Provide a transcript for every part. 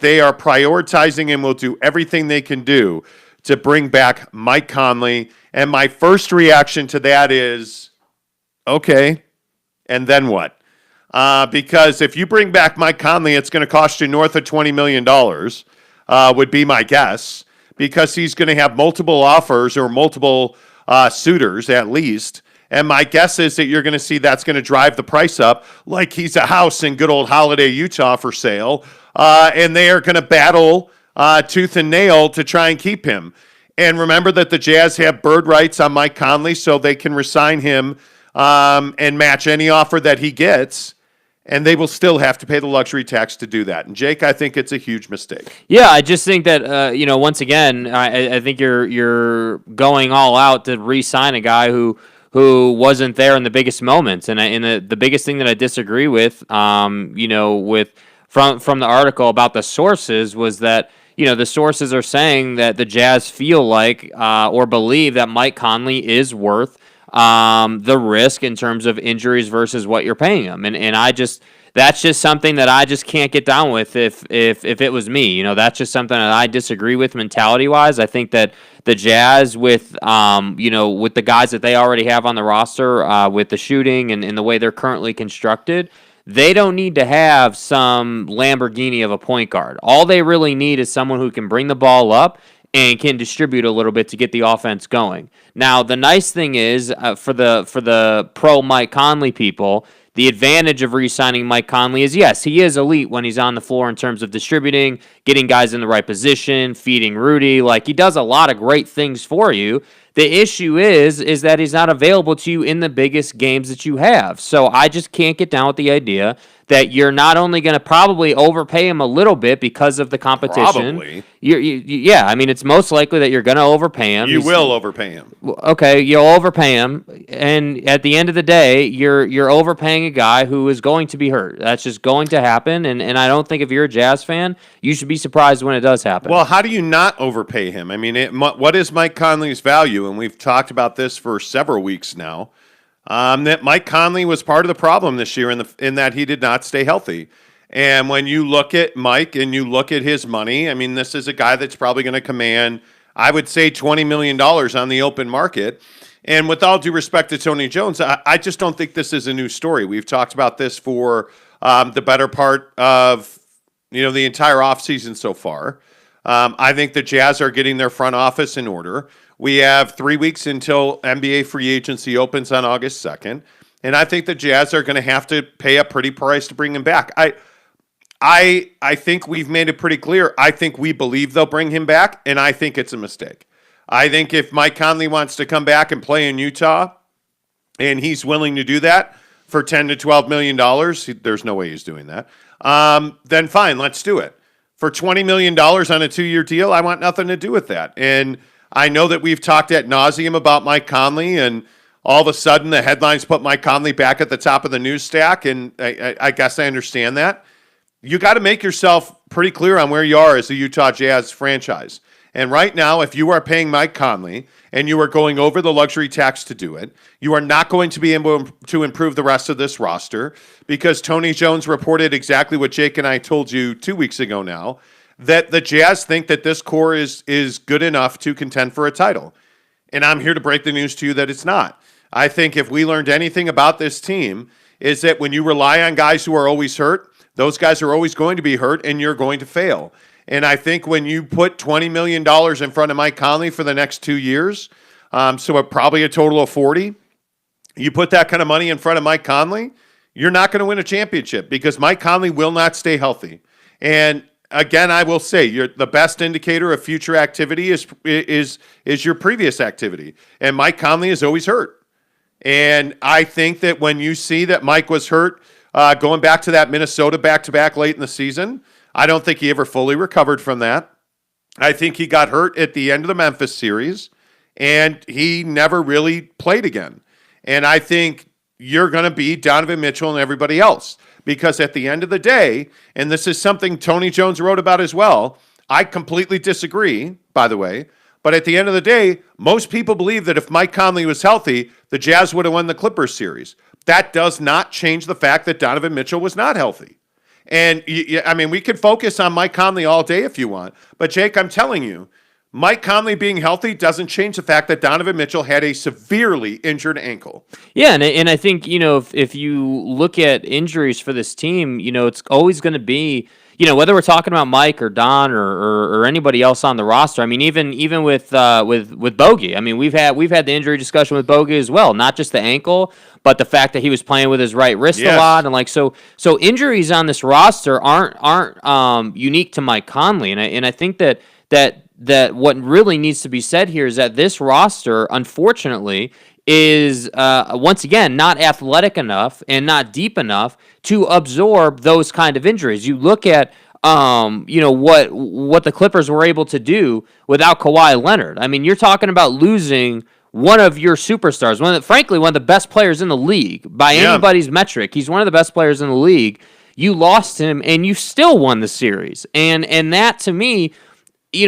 They are prioritizing and will do everything they can do to bring back Mike Conley. And my first reaction to that is, okay, and then what? Because if you bring back Mike Conley, it's going to cost you north of $20 million, would be my guess, because he's going to have multiple offers or multiple suitors at least. And my guess is that you're going to see that's going to drive the price up like he's a house in good old Holiday, Utah for sale. And they are going to battle tooth and nail to try and keep him. And remember that the Jazz have bird rights on Mike Conley, so they can resign him and match any offer that he gets. And they will still have to pay the luxury tax to do that. And Jake, I think it's a huge mistake. Yeah, I just think that once again, I think you're going all out to re-sign a guy who wasn't there in the biggest moments. And the biggest thing that I disagree with, with from the article about the sources was that the sources are saying that the Jazz feel like or believe that Mike Conley is worth the risk in terms of injuries versus what you're paying him. And that's just something that I just can't get down with if it was me. That's just something that I disagree with mentality-wise. I think that the Jazz with the guys that they already have on the roster, with the shooting and the way they're currently constructed, they don't need to have some Lamborghini of a point guard. All they really need is someone who can bring the ball up and can distribute a little bit to get the offense going. Now, the nice thing is, for the pro Mike Conley people, the advantage of re-signing Mike Conley is, yes, he is elite when he's on the floor in terms of distributing, getting guys in the right position, feeding Rudy. Like, he does a lot of great things for you. The issue is that he's not available to you in the biggest games that you have. So I just can't get down with the idea that you're not only going to probably overpay him a little bit because of the competition. Probably. Yeah, I mean, it's most likely that you're going to overpay him. You will overpay him. Okay, you'll overpay him, and at the end of the day, you're overpaying a guy who is going to be hurt. That's just going to happen, and I don't think if you're a Jazz fan, you should be surprised when it does happen. Well, how do you not overpay him? I mean, what is Mike Conley's value? And we've talked about this for several weeks now. That Mike Conley was part of the problem this year in that he did not stay healthy. And when you look at Mike and you look at his money, I mean, this is a guy that's probably going to command, I would say, $20 million on the open market. And with all due respect to Tony Jones, I just don't think this is a new story. We've talked about this for the better part of the entire offseason so far. I think the Jazz are getting their front office in order. We have 3 weeks until NBA free agency opens on August 2nd, and I think the Jazz are going to have to pay a pretty price to bring him back. I think we've made it pretty clear. I think we believe they'll bring him back, and I think it's a mistake. I think if Mike Conley wants to come back and play in Utah, and he's willing to do that for $10 to $12 million, there's no way he's doing that, then fine, let's do it. For $20 million on a 2-year deal, I want nothing to do with that. And I know that we've talked ad nauseum about Mike Conley, and all of a sudden the headlines put Mike Conley back at the top of the news stack, and I guess I understand that. You got to make yourself pretty clear on where you are as a Utah Jazz franchise. And right now, if you are paying Mike Conley and you are going over the luxury tax to do it, you are not going to be able to improve the rest of this roster, because Tony Jones reported exactly what Jake and I told you 2 weeks ago now, that the Jazz think that this core is good enough to contend for a title. And I'm here to break the news to you that it's not. I think if we learned anything about this team, is that when you rely on guys who are always hurt, those guys are always going to be hurt and you're going to fail. And I think when you put $20 million in front of Mike Conley for the next 2 years, so probably a total of 40, you put that kind of money in front of Mike Conley, you're not going to win a championship, because Mike Conley will not stay healthy. And again, I will say, the best indicator of future activity is your previous activity. And Mike Conley is always hurt. And I think that when you see that Mike was hurt going back to that Minnesota back-to-back late in the season, I don't think he ever fully recovered from that. I think he got hurt at the end of the Memphis series, and he never really played again. And I think you're going to be Donovan Mitchell and everybody else. Because at the end of the day, and this is something Tony Jones wrote about as well, I completely disagree, by the way, but at the end of the day, most people believe that if Mike Conley was healthy, the Jazz would have won the Clippers series. That does not change the fact that Donovan Mitchell was not healthy. And I mean, we could focus on Mike Conley all day if you want, but Jake, I'm telling you, Mike Conley being healthy doesn't change the fact that Donovan Mitchell had a severely injured ankle. Yeah, and I think, if you look at injuries for this team, it's always going to be, whether we're talking about Mike or Don or anybody else on the roster. I mean, even with Bogey. I mean, we've had the injury discussion with Bogey as well, not just the ankle, but the fact that he was playing with his right wrist a lot, and so injuries on this roster aren't unique to Mike Conley, and I think that what really needs to be said here is that this roster, unfortunately, is once again not athletic enough and not deep enough to absorb those kind of injuries. You look at what the Clippers were able to do without Kawhi Leonard. I mean, you're talking about losing one of your superstars, frankly one of the best players in the league by anybody's metric. He's one of the best players in the league. You lost him, and you still won the series, and that to me,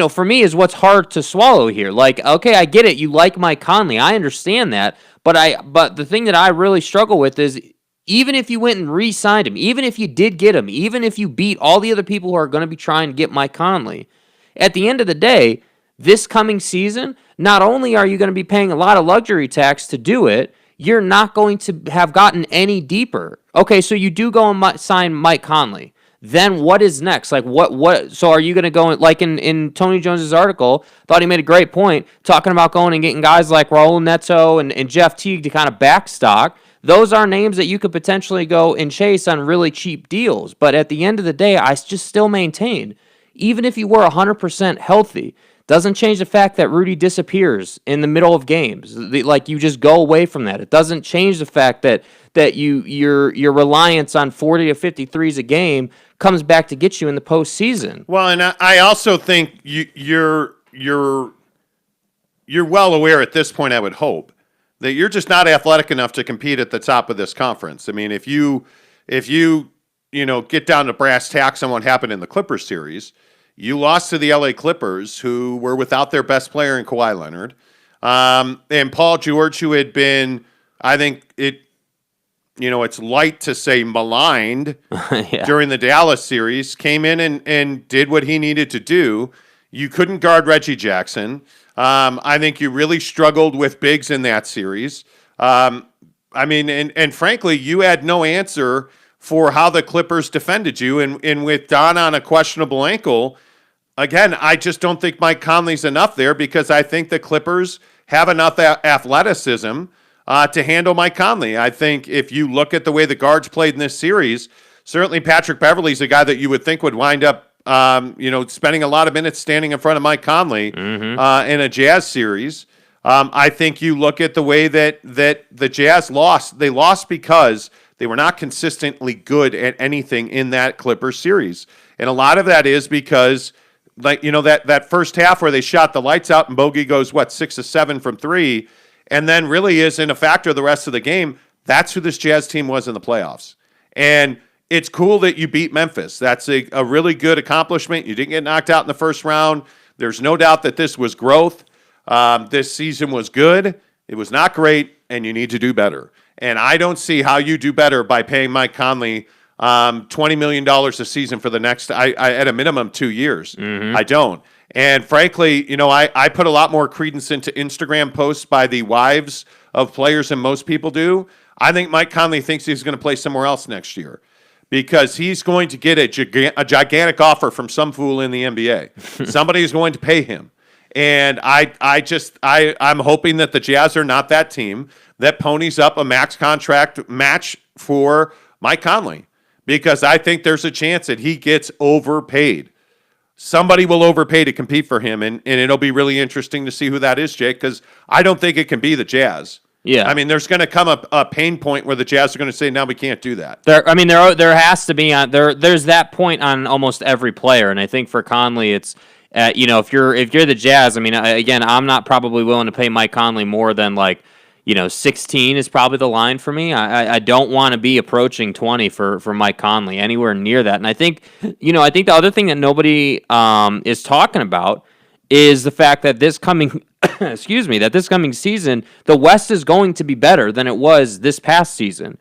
for me, is what's hard to swallow here. Like, okay, I get it. You like Mike Conley. I understand that. But the thing that I really struggle with is, even if you went and re-signed him, even if you did get him, even if you beat all the other people who are going to be trying to get Mike Conley, at the end of the day, this coming season, not only are you going to be paying a lot of luxury tax to do it, you're not going to have gotten any deeper. Okay, so you do go and sign Mike Conley. Then what is next? Like, what? So are you going to go, like in Tony Jones's article, thought he made a great point, talking about going and getting guys like Raul Neto and Jeff Teague to kind of backstock. Those are names that you could potentially go and chase on really cheap deals. But at the end of the day, I just still maintain, even if you were 100% healthy, doesn't change the fact that Rudy disappears in the middle of games. Like, you just go away from that. It doesn't change the fact that your reliance on 40 to 50 threes a game comes back to get you in the postseason. Well, and I also think you're well aware at this point, I would hope, that you're just not athletic enough to compete at the top of this conference. I mean, if you get down to brass tacks on what happened in the Clippers series, you lost to the LA Clippers, who were without their best player in Kawhi Leonard, and Paul George, who had been, I think it's light to say maligned during the Dallas series, came in and did what he needed to do. You couldn't guard Reggie Jackson. I think you really struggled with bigs in that series. And frankly, you had no answer for how the Clippers defended you. And with Don on a questionable ankle, again, I just don't think Mike Conley's enough there, because I think the Clippers have enough athleticism to handle Mike Conley. I think if you look at the way the guards played in this series, certainly Patrick Beverley's a guy that you would think would wind up, spending a lot of minutes standing in front of Mike Conley in a Jazz series. I think you look at the way that the Jazz lost. They lost because they were not consistently good at anything in that Clippers series. And a lot of that is because, that first half where they shot the lights out and Bogey goes, 6 of 7 from 3, and then really isn't a factor the rest of the game. That's who this Jazz team was in the playoffs. And it's cool that you beat Memphis. That's a really good accomplishment. You didn't get knocked out in the first round. There's no doubt that this was growth. This season was good. It was not great, and you need to do better. And I don't see how you do better by paying Mike Conley $20 million a season for the next, at a minimum, 2 years. I don't. And frankly, I put a lot more credence into Instagram posts by the wives of players than most people do. I think Mike Conley thinks he's going to play somewhere else next year, because he's going to get a gigantic offer from some fool in the NBA. Somebody is going to pay him. And I'm hoping that the Jazz are not that team that ponies up a max contract match for Mike Conley, because I think there's a chance that he gets overpaid. Somebody will overpay to compete for him, and it'll be really interesting to see who that is, Jake, because I don't think it can be the Jazz. Yeah, I mean, there's going to come a pain point where the Jazz are going to say, "No, we can't do that." There has to be there's that point on almost every player, and I think for Conley, it's if you're the Jazz, I mean, again, I'm not probably willing to pay Mike Conley more than 16 is probably the line for me. I don't want to be approaching 20 for Mike Conley, anywhere near that. And I think the other thing that nobody is talking about is the fact that this coming season, the West is going to be better than it was this past season.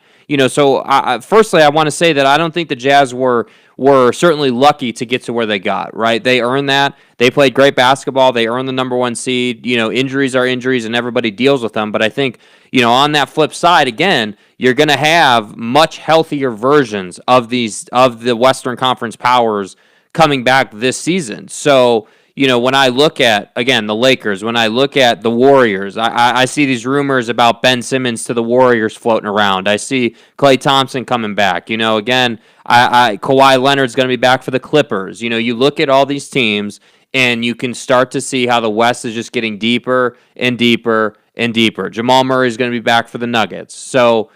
So firstly, I want to say that I don't think the Jazz were certainly lucky to get to where they got, right? They earned that. They played great basketball. They earned the number one seed. Injuries are injuries, and everybody deals with them. But I think, on that flip side, again, you're going to have much healthier versions of the Western Conference powers coming back this season. So, when I look at, again, the Lakers, when I look at the Warriors, I see these rumors about Ben Simmons to the Warriors floating around. I see Klay Thompson coming back. Again, Kawhi Leonard's going to be back for the Clippers. You look at all these teams, and you can start to see how the West is just getting deeper and deeper and deeper. Jamal Murray is going to be back for the Nuggets. So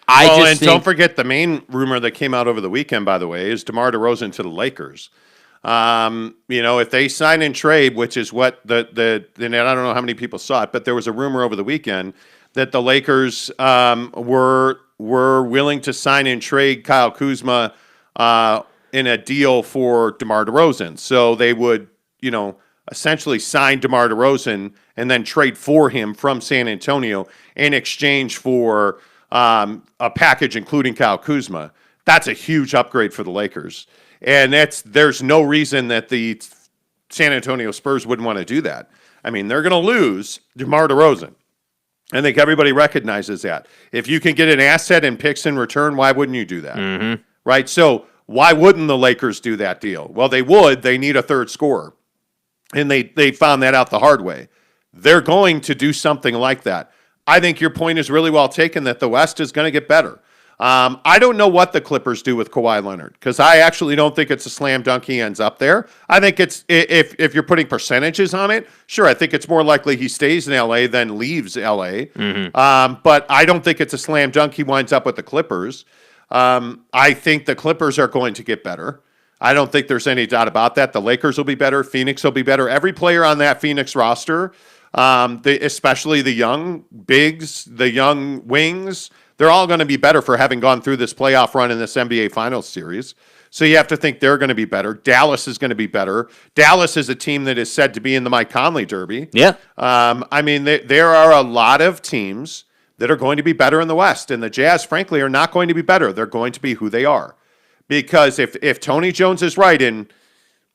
don't forget the main rumor that came out over the weekend, by the way, is DeMar DeRozan to the Lakers. If they sign and trade, which is what and I don't know how many people saw it, but there was a rumor over the weekend that the Lakers were willing to sign and trade Kyle Kuzma in a deal for DeMar DeRozan. So they would, essentially sign DeMar DeRozan and then trade for him from San Antonio in exchange for a package including Kyle Kuzma. That's a huge upgrade for the Lakers. And there's no reason that the San Antonio Spurs wouldn't want to do that. I mean, they're going to lose DeMar DeRozan. I think everybody recognizes that. If you can get an asset and picks in return, why wouldn't you do that? Mm-hmm. Right? So why wouldn't the Lakers do that deal? Well, they would. They need a third scorer. And they found that out the hard way. They're going to do something like that. I think your point is really well taken that the West is going to get better. I don't know what the Clippers do with Kawhi Leonard because I actually don't think it's a slam dunk he ends up there. I think it's if you're putting percentages on it, sure, I think it's more likely he stays in LA than leaves LA. Mm-hmm. But I don't think it's a slam dunk he winds up with the Clippers. I think the Clippers are going to get better. I don't think there's any doubt about that. The Lakers will be better. Phoenix will be better. Every player on that Phoenix roster, especially the young bigs, the young wings, they're all going to be better for having gone through this playoff run in this NBA Finals series. So you have to think they're going to be better. Dallas is going to be better. Dallas is a team that is said to be in the Mike Conley Derby. Yeah. There are a lot of teams that are going to be better in the West, and the Jazz, frankly, are not going to be better. They're going to be who they are. Because if Tony Jones is right, and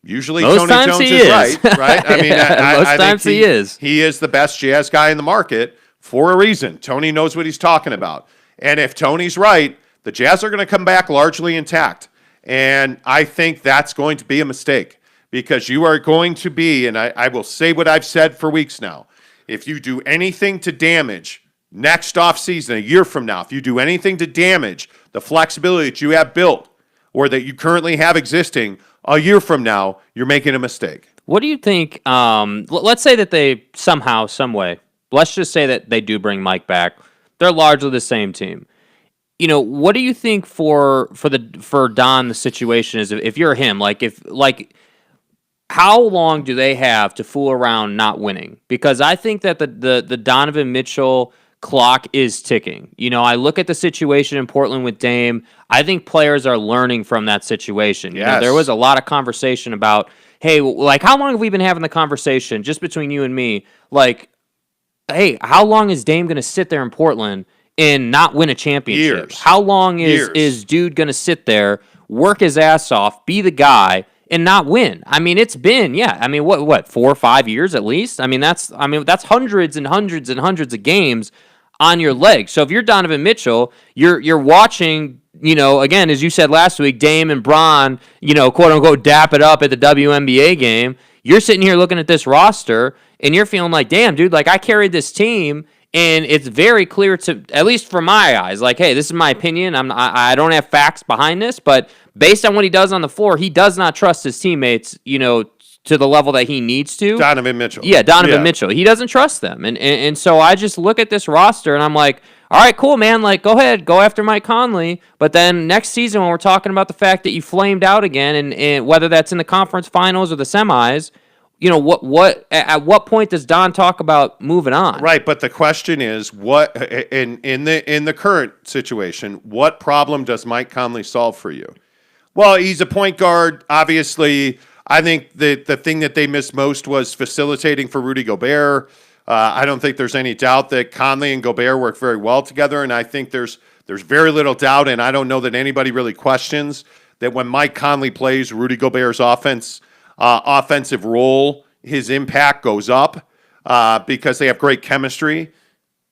usually Most Tony Jones is right? I mean, most times he is. He is the best Jazz guy in the market for a reason. Tony knows what he's talking about. And if Tony's right, the Jazz are going to come back largely intact. And I think that's going to be a mistake because you are going to be, and I will say what I've said for weeks now, if you do anything to damage next offseason, a year from now, if you do anything to damage the flexibility that you have built or that you currently have existing, a year from now, you're making a mistake. What do you think? Let's say that they somehow, some way, let's just say that they do bring Mike back. They're largely the same team. What do you think for Don the situation is if you're him? How long do they have to fool around not winning? Because I think that the Donovan Mitchell clock is ticking. I look at the situation in Portland with Dame. I think players are learning from that situation. Yes. There was a lot of conversation about, hey, how long have we been having the conversation just between you and me? Hey, how long is Dame going to sit there in Portland and not win a championship? Years. How long is Dude going to sit there, work his ass off, be the guy, and not win? I mean, it's been, what 4 or 5 years at least? That's hundreds and hundreds and hundreds of games on your legs. So if you're Donovan Mitchell, you're watching, again, as you said last week, Dame and Bron, quote unquote, dap it up at the WNBA game. You're sitting here looking at this roster and you're feeling like, damn, dude, I carried this team, and it's very clear to, at least from my eyes, hey, this is my opinion. I don't have facts behind this, but based on what he does on the floor, he does not trust his teammates, to the level that he needs to. Donovan Mitchell. Yeah, Donovan Mitchell. He doesn't trust them. And so I just look at this roster, and I'm like, all right, cool, man. Go ahead. Go after Mike Conley. But then next season, when we're talking about the fact that you flamed out again, and whether that's in the conference finals or the semis, at what point does Don talk about moving on? Right, but the question is, what in the current situation, what problem does Mike Conley solve for you? Well, he's a point guard. Obviously, I think the thing that they missed most was facilitating for Rudy Gobert. I don't think there's any doubt that Conley and Gobert work very well together, and I think there's There's very little doubt, and I don't know that anybody really questions that when Mike Conley plays, Rudy Gobert's offensive role, his impact goes up because they have great chemistry.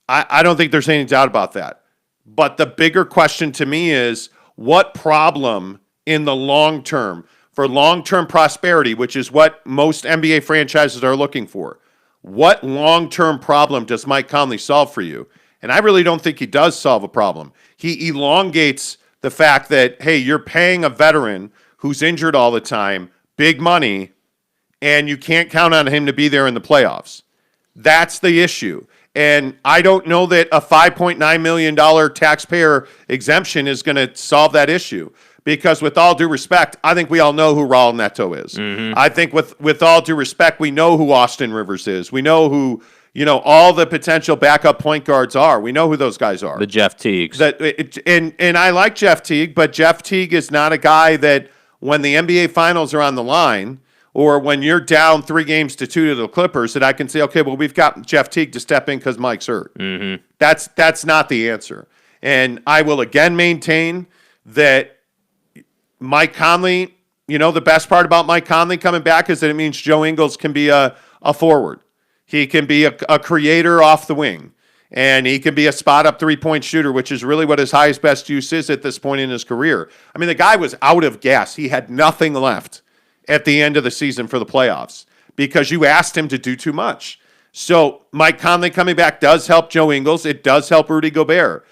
I don't think there's any doubt about that. But the bigger question to me is what problem in the long term, for long-term prosperity, which is what most NBA franchises are looking for, what long-term problem does Mike Conley solve for you? And I really don't think he does solve a problem. He elongates the fact that, hey, you're paying a veteran who's injured all the time big money, and you can't count on him to be there in the playoffs. That's the issue. And I don't know that a $5.9 million taxpayer exemption is going to solve that issue. Because with all due respect, I think we all know who Raul Neto is. Mm-hmm. I think with all due respect, we know who Austin Rivers is. We know who, all the potential backup point guards are. We know who those guys are. The Jeff Teagues. And I like Jeff Teague, but Jeff Teague is not a guy that when the NBA Finals are on the line or when you're down 3-2 to the Clippers that I can say, okay, well, we've got Jeff Teague to step in because Mike's hurt. Mm-hmm. That's not the answer. And I will again maintain that Mike Conley, the best part about Mike Conley coming back is that it means Joe Ingles can be a forward. He can be a creator off the wing. And he can be a spot-up three-point shooter, which is really what his highest best use is at this point in his career. I mean, the guy was out of gas. He had nothing left at the end of the season for the playoffs because you asked him to do too much. So Mike Conley coming back does help Joe Ingles. It does help Rudy Gobert.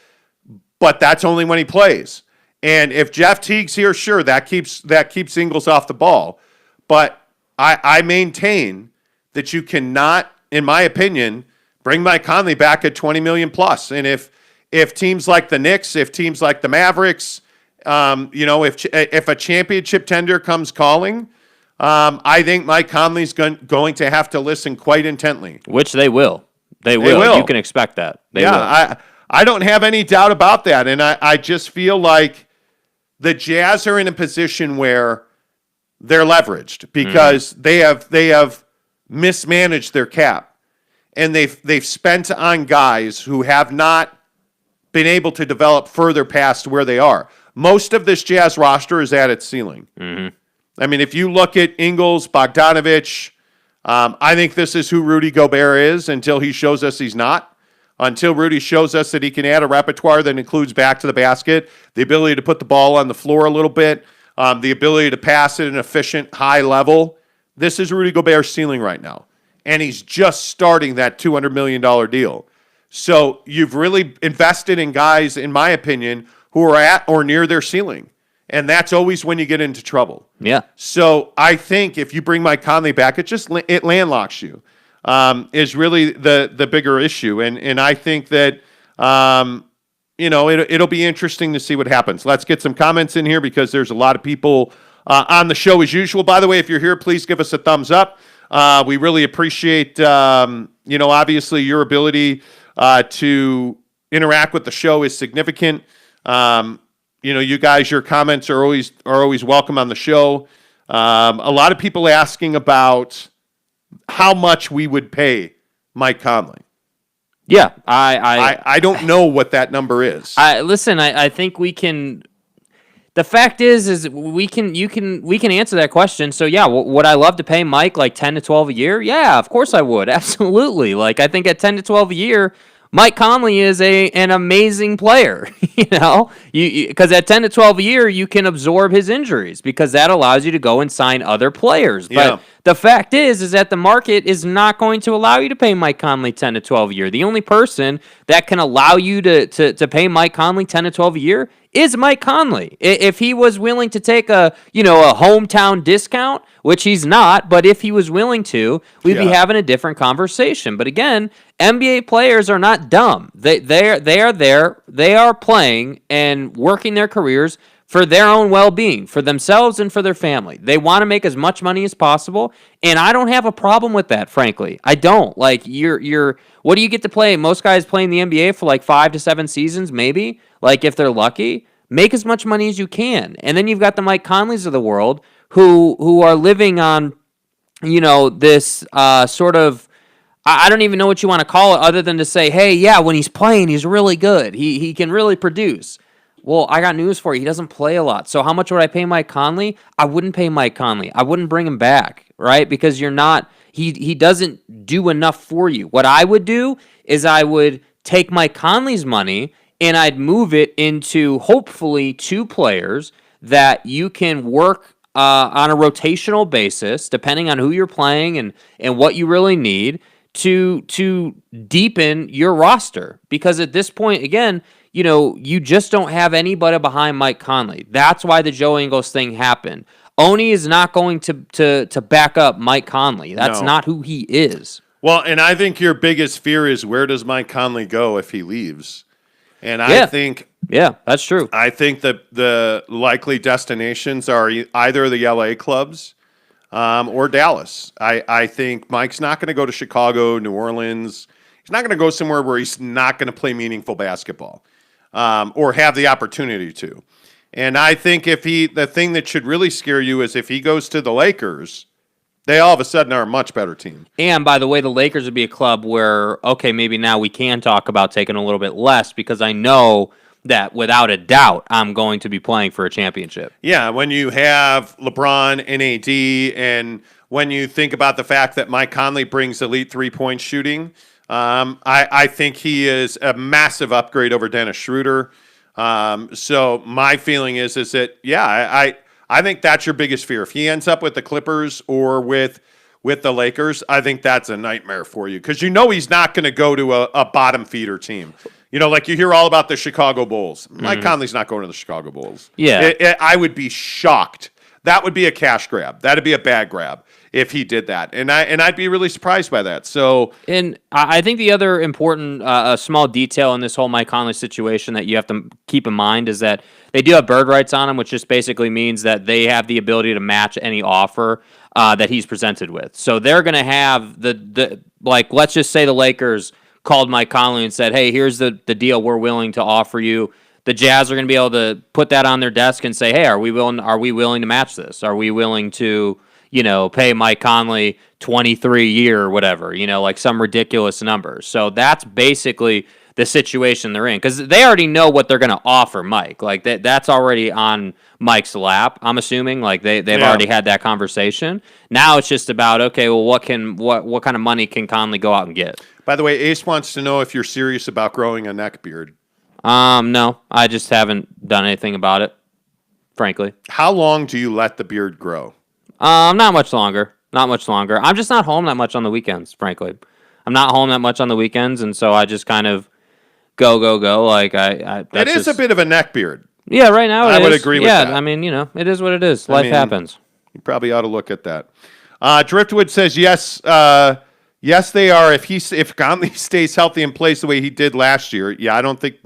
But that's only when he plays. And if Jeff Teague's here, sure, that keeps Ingles off the ball. But I maintain that you cannot, in my opinion, bring Mike Conley back at $20 million plus. And if teams like the Knicks, if teams like the Mavericks, if a championship tender comes calling, I think Mike Conley's going to have to listen quite intently. Which they will. They will. You can expect that. They will. I don't have any doubt about that. And I just feel like the Jazz are in a position where they're leveraged because they have mismanaged their cap, and they've spent on guys who have not been able to develop further past where they are. Most of this Jazz roster is at its ceiling. Mm-hmm. I mean, if you look at Ingles, Bogdanovich, I think this is who Rudy Gobert is until he shows us he's not. Until Rudy shows us that he can add a repertoire that includes back to the basket, the ability to put the ball on the floor a little bit, the ability to pass at an efficient, high level. This is Rudy Gobert's ceiling right now. And he's just starting that $200 million deal. So you've really invested in guys, in my opinion, who are at or near their ceiling. And that's always when you get into trouble. Yeah. So I think if you bring Mike Conley back, it landlocks you. Is really the bigger issue. And I think that, it'll be interesting to see what happens. Let's get some comments in here because there's a lot of people on the show as usual. By the way, if you're here, please give us a thumbs up. We really appreciate, obviously your ability to interact with the show is significant. You guys, your comments are always welcome on the show. A lot of people asking about how much we would pay Mike Conley. Yeah, I don't know what that number is. I think we can. The fact is we can answer that question. So yeah, would I love to pay Mike like 10 to 12 a year? Yeah, of course I would. Absolutely. Like I think at 10 to 12 a year, Mike Conley is an amazing player, because at 10 to 12 a year, you can absorb his injuries because that allows you to go and sign other players. But the fact is that the market is not going to allow you to pay Mike Conley 10 to 12 a year. The only person that can allow you to pay Mike Conley 10 to 12 a year is Mike Conley. If he was willing to take a hometown discount, which he's not, but if he was willing to, we'd be having a different conversation. But again, NBA players are not dumb. They are there. They are playing and working their careers for their own well-being, for themselves and for their family. They want to make as much money as possible, and I don't have a problem with that, frankly. I don't. Like, what do you get to play? Most guys play in the NBA for like 5 to 7 seasons, maybe, like if they're lucky. Make as much money as you can. And then you've got the Mike Conleys of the world who are living on, this sort of I don't even know what you want to call it other than to say, hey, yeah, when he's playing, he's really good. He can really produce. Well, I got news for you. He doesn't play a lot. So how much would I pay Mike Conley? I wouldn't pay Mike Conley. I wouldn't bring him back, right? Because you're not he doesn't do enough for you. What I would do is I would take Mike Conley's money and I'd move it into hopefully 2 players that you can work on a rotational basis, depending on who you're playing and what you really need to deepen your roster. Because at this point, again, you just don't have anybody behind Mike Conley. That's why the Joe Ingles thing happened. Oni is not going to back up Mike Conley. That's not who he is. Well, and I think your biggest fear is where does Mike Conley go if he leaves? And I think... Yeah, that's true. I think that the likely destinations are either the LA clubs or Dallas. I think Mike's not going to go to Chicago, New Orleans. He's not going to go somewhere where he's not going to play meaningful basketball or have the opportunity to. And I think the thing that should really scare you is if he goes to the Lakers, they all of a sudden are a much better team. And by the way, the Lakers would be a club where, okay, maybe now we can talk about taking a little bit less because I know that without a doubt I'm going to be playing for a championship. Yeah, when you have LeBron and AD, and when you think about the fact that Mike Conley brings elite three-point shooting, I think he is a massive upgrade over Dennis Schroeder. So my feeling is that, yeah, I think that's your biggest fear. If he ends up with the Clippers or with the Lakers, I think that's a nightmare for you because he's not going to go to a bottom feeder team. Like you hear all about the Chicago Bulls. Mike Conley's not going to the Chicago Bulls. Yeah. I would be shocked. That would be a cash grab. That'd be a bag grab if he did that. And I'd be really surprised by that. So, and I think the other important small detail in this whole Mike Conley situation that you have to keep in mind is that they do have bird rights on him, which just basically means that they have the ability to match any offer that he's presented with. So they're going to have let's just say the Lakers called Mike Conley and said, hey, here's the deal we're willing to offer you. The Jazz are going to be able to put that on their desk and say, hey, are we willing to match this? Are we willing to, pay Mike Conley 23 year or whatever, like some ridiculous numbers. So that's basically the situation they're in because they already know what they're going to offer Mike. Like that's already on Mike's lap, I'm assuming. Like they've already had that conversation. Now it's just about, okay, well, what kind of money can Conley go out and get? By the way, Ace wants to know if you're serious about growing a neck beard. No, I just haven't done anything about it, frankly. How long do you let the beard grow? Not much longer. Not much longer. I'm just not home that much on the weekends, frankly. I'm not home that much on the weekends, and so I just kind of go. Like it is a bit of a neck beard. Yeah, right now I would agree with that. Yeah, I mean, it is what it is. Life happens. You probably ought to look at that. Driftwood says yes. Yes, they are. If Conley stays healthy and plays the way he did last year, yeah, I don't think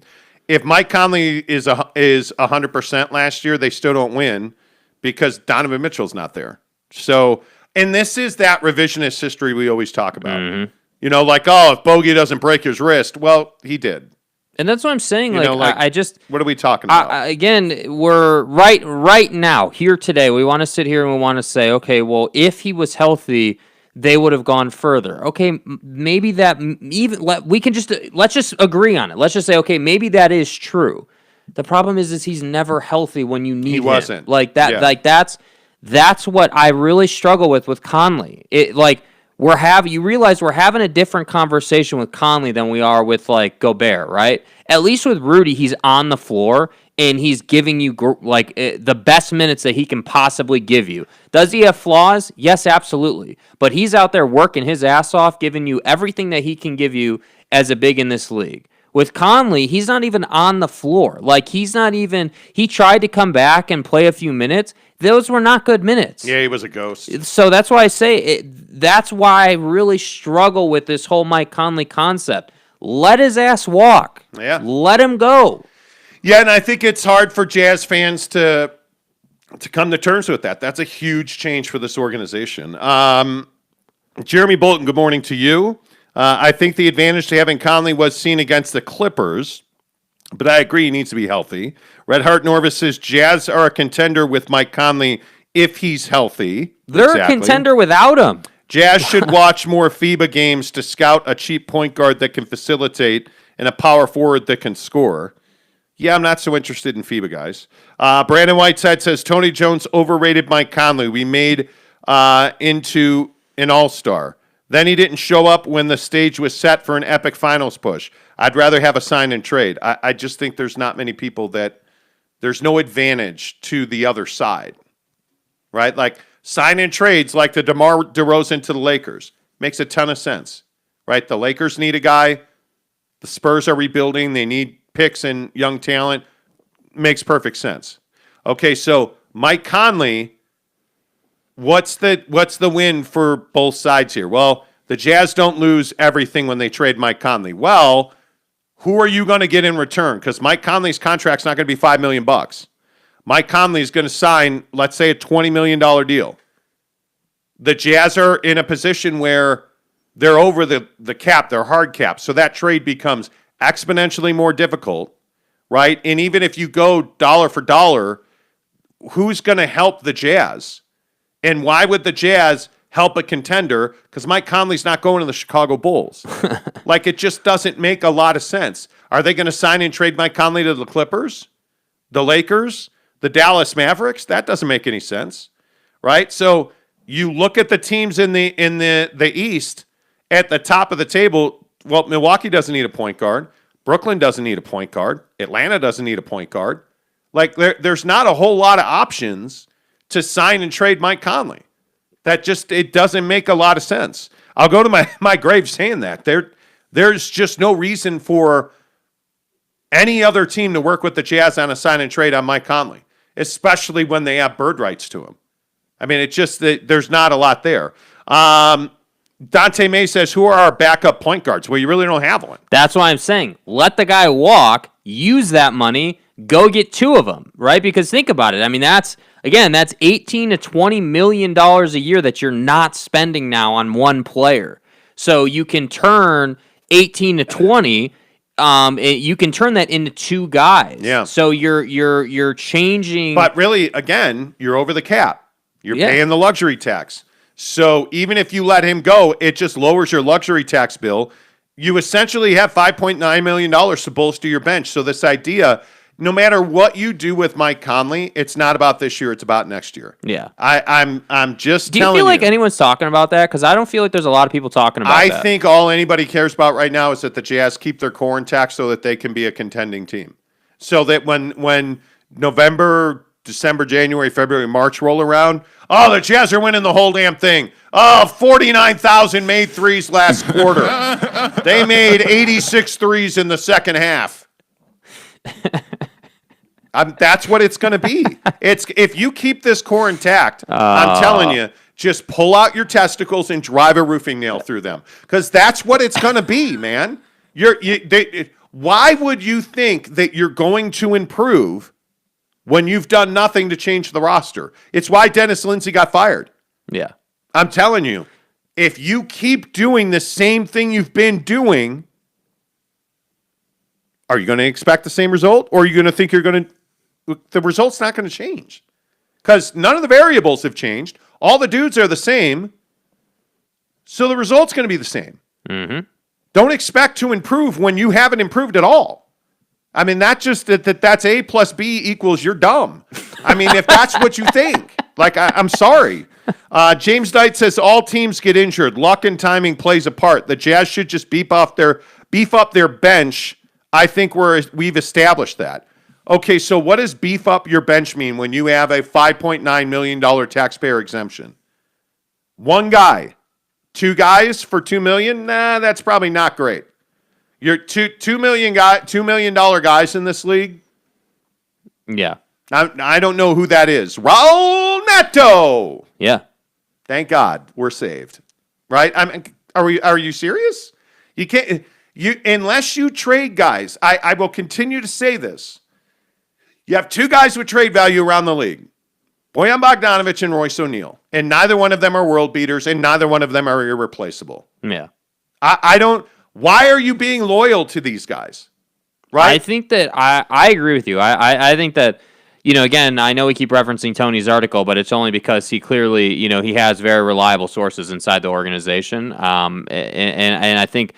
if Mike Conley is 100% last year, they still don't win because Donovan Mitchell's not there. So, and this is that revisionist history we always talk about. Mm-hmm. If Bogey doesn't break his wrist, well, he did. And that's what I'm saying. I just what are we talking about? Again, we're right now here today. We want to sit here and we want to say, okay, well, if he was healthy, they would have gone further. Okay, maybe that let's just agree on it. Let's just say, okay, maybe that is true. The problem is he's never healthy when you need him. He wasn't. Like that. Yeah. That's what I really struggle with Conley. You realize we're having a different conversation with Conley than we are with Gobert, right? At least with Rudy, he's on the floor and he's giving you the best minutes that he can possibly give you. Does he have flaws? Yes, absolutely. But he's out there working his ass off, giving you everything that he can give you as a big in this league. With Conley, he's not even on the floor. He tried to come back and play a few minutes. Those were not good minutes. Yeah, he was a ghost. So that's why I say that's why I really struggle with this whole Mike Conley concept. Let his ass walk. Yeah. Let him go. Yeah, and I think it's hard for Jazz fans to come to terms with that. That's a huge change for this organization. Jeremy Bolton, good morning to you. I think the advantage to having Conley was seen against the Clippers, but I agree he needs to be healthy. Red Hart Norvis says Jazz are a contender with Mike Conley if he's healthy. They're a contender without him. Jazz should watch more FIBA games to scout a cheap point guard that can facilitate and a power forward that can score. Yeah, I'm not so interested in FIBA guys. Brandon Whiteside says Tony Jones overrated Mike Conley. We made into an all-star. Then he didn't show up when the stage was set for an epic finals push. I'd rather have a sign and trade. I just think there's not many people that there's no advantage to the other side, right? Like sign and trades like the DeMar DeRozan to the Lakers. Makes a ton of sense, right? The Lakers need a guy. The Spurs are rebuilding. They need picks and young talent. Makes perfect sense. Okay, so Mike Conley, what's the win for both sides here? Well, the Jazz don't lose everything when they trade Mike Conley. Well, who are you going to get in return? Because Mike Conley's contract's not going to be $5 million. Mike Conley is going to sign, let's say, a $20 million deal. The Jazz are in a position where they're over the cap, they're hard cap. So that trade becomes exponentially more difficult, right? And even if you go dollar for dollar, who's going to help the Jazz? And why would the Jazz help a contender? Because Mike Conley's not going to the Chicago Bulls. Like, it just doesn't make a lot of sense. Are they going to sign and trade Mike Conley to the Clippers, the Lakers, the Dallas Mavericks? That doesn't make any sense, right? So you look at the teams in the East at the top of the table. Well, Milwaukee doesn't need a point guard. Brooklyn doesn't need a point guard. Atlanta doesn't need a point guard. Like, there's not a whole lot of options to sign and trade Mike Conley. It doesn't make a lot of sense. I'll go to my grave saying that. There's just no reason for any other team to work with the Jazz on a sign and trade on Mike Conley, especially when they have bird rights to him. I mean, there's not a lot there. Dante May says, who are our backup point guards? Well, you really don't have one. That's why I'm saying, let the guy walk, use that money, go get two of them, right? Because think about it. I mean, that's 18 to $20 million a year that you're not spending now on one player. So you can turn 18 to 20, you can turn that into two guys. Yeah. So you're changing. But really, again, you're over the cap. You're paying the luxury tax. So even if you let him go, it just lowers your luxury tax bill. You essentially have $5.9 million to bolster your bench. So this idea, no matter what you do with Mike Conley, it's not about this year, it's about next year. Yeah. I'm just Do you telling feel like anyone's talking about that? Because I don't feel like there's a lot of people talking about that. I think all anybody cares about right now is that the Jazz keep their core intact so that they can be a contending team. So that when November, December, January, February, March roll around, oh, the Jazz are winning the whole damn thing. Oh, 49,000 made threes last quarter. They made 86 threes in the second half. That's what it's going to be. If you keep this core intact, I'm telling you, just pull out your testicles and drive a roofing nail through them. Because that's what it's going to be, man. Why would you think that you're going to improve when you've done nothing to change the roster? It's why Dennis Lindsey got fired. Yeah. I'm telling you, if you keep doing the same thing you've been doing, are you going to expect the same result? Or are you going to think the result's not going to change? Because none of the variables have changed. All the dudes are the same. So the result's going to be the same. Mm-hmm. Don't expect to improve when you haven't improved at all. I mean, that's A plus B equals you're dumb. I mean, if that's what you think, I'm sorry. James Knight says all teams get injured. Luck and timing plays a part. The Jazz should just beef up their bench. I think we've established that. Okay, so what does beef up your bench mean when you have a $5.9 million taxpayer exemption? One guy. Two guys for $2 million? Nah, that's probably not great. You're $2 million guys in this league? Yeah. I don't know who that is. Raul Neto. Yeah. Thank God we're saved. Right? Are you serious? You can't unless you trade guys. I will continue to say this. You have two guys with trade value around the league. Bojan Bogdanović and Royce O'Neal. And neither one of them are world beaters, and neither one of them are irreplaceable. Yeah. Why are you being loyal to these guys? Right? I think that I agree with you. I think that, again, I know we keep referencing Tony's article, but it's only because he clearly, he has very reliable sources inside the organization. And I think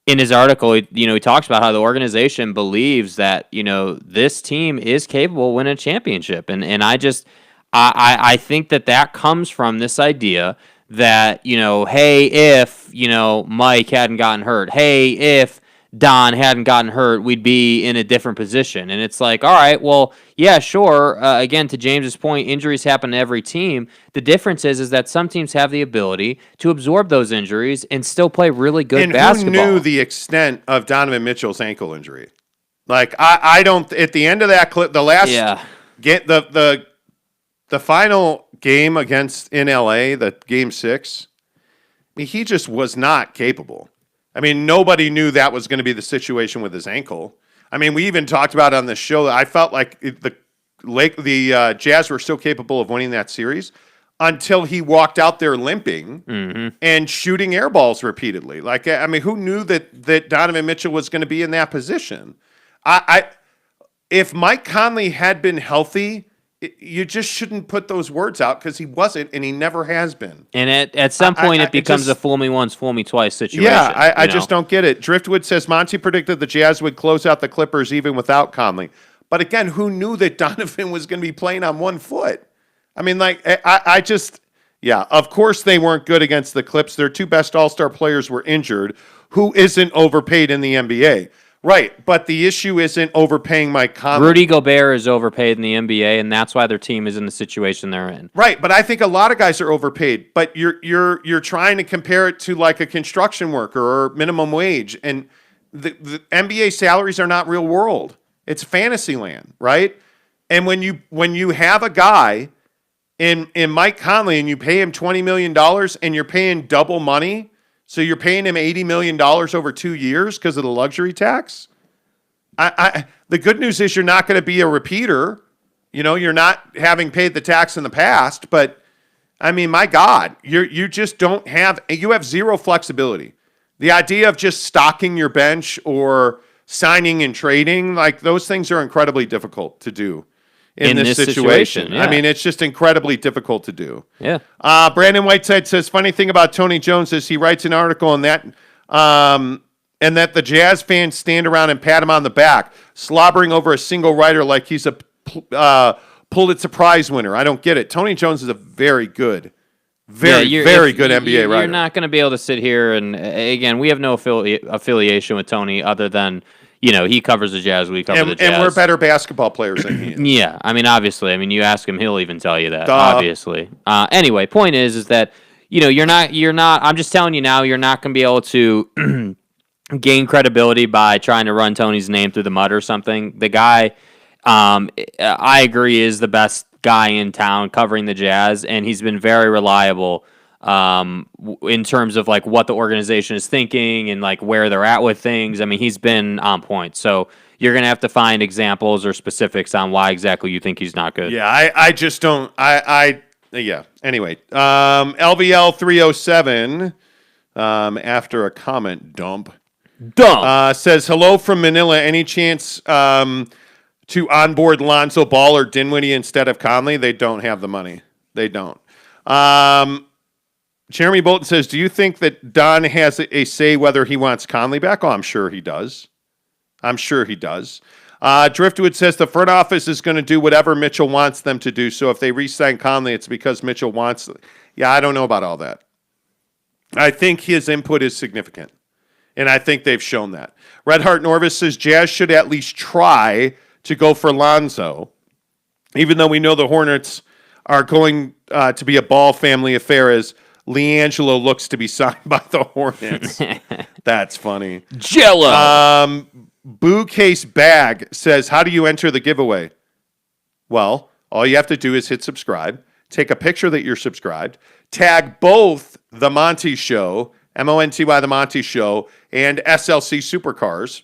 in his article, he talks about how the organization believes that, this team is capable of winning a championship. And I think that comes from this idea that, hey, if, Mike hadn't gotten hurt, hey, if Don hadn't gotten hurt, we'd be in a different position. And it's like, all right, well, yeah, sure. Again, to James's point, injuries happen to every team. The difference is that some teams have the ability to absorb those injuries and still play really good basketball. And who knew the extent of Donovan Mitchell's ankle injury? Like, I don't. At the end of that clip, the last get the final game in LA, the game 6. I mean, he just was not capable. I mean, nobody knew that was going to be the situation with his ankle. I mean, we even talked about on the show that I felt like the Jazz were so capable of winning that series until he walked out there limping and shooting air balls repeatedly. Like, I mean, who knew that Donovan Mitchell was going to be in that position? If Mike Conley had been healthy, you just shouldn't put those words out because he wasn't, and he never has been. And at some point, it becomes a fool me once, fool me twice situation. Yeah, I just don't get it. Driftwood says Monty predicted the Jazz would close out the Clippers even without Conley. But again, who knew that Donovan was going to be playing on one foot? I mean, like, of course they weren't good against the Clips. Their 2 best all-star players were injured. Who isn't overpaid in the NBA? Right, but the issue isn't overpaying Mike Conley. Rudy Gobert is overpaid in the NBA, and that's why their team is in the situation they're in. Right, but I think a lot of guys are overpaid. But you're trying to compare it to like a construction worker or minimum wage, and the NBA salaries are not real world. It's fantasy land, right? And when you have a guy in Mike Conley and you pay him $20 million and you're paying double money. So you're paying him $80 million over 2 years because of the luxury tax? The good news is you're not going to be a repeater. You're not having paid the tax in the past. But, I mean, my God, you just don't have – you have zero flexibility. The idea of just stocking your bench or signing and trading, like those things are incredibly difficult to do. In this situation. Yeah. I mean, it's just incredibly difficult to do. Yeah. Brandon Whiteside says, funny thing about Tony Jones is he writes an article on that, and that the Jazz fans stand around and pat him on the back, slobbering over a single writer like he's a Pulitzer Prize winner. I don't get it. Tony Jones is a very good, very good NBA writer. You're not going to be able to sit here and, again, we have no affiliation with Tony other than – he covers the Jazz, we cover the Jazz. And we're better basketball players than he is. Yeah, I mean, obviously. I mean, you ask him, he'll even tell you that, obviously. Anyway, point is that, you're not, I'm just telling you now, you're not going to be able to gain credibility by trying to run Tony's name through the mud or something. The guy, I agree, is the best guy in town covering the Jazz, and he's been very reliable in terms of like what the organization is thinking and like where they're at with things. I mean, he's been on point. So you're going to have to find examples or specifics on why exactly you think he's not good. Yeah, I just don't. Yeah. Anyway, LVL 307, after a comment dump, says, hello from Manila. Any chance to onboard Lonzo Ball or Dinwiddie instead of Conley? They don't have the money. They don't. Jeremy Bolton says, do you think that Don has a say whether he wants Conley back? Oh, I'm sure he does. Driftwood says the front office is going to do whatever Mitchell wants them to do. So if they re-sign Conley, it's because Mitchell wants. Yeah, I don't know about all that. I think his input is significant, and I think they've shown that. Red Heart Norvis says Jazz should at least try to go for Lonzo, even though we know the Hornets are going to be a Ball family affair as LiAngelo looks to be signed by the Hornets. That's funny. Jello. Boo Case Bag says, how do you enter the giveaway? Well, all you have to do is hit subscribe, take a picture that you're subscribed, tag both The Monty Show, MONTY The Monty Show, and SLC Supercars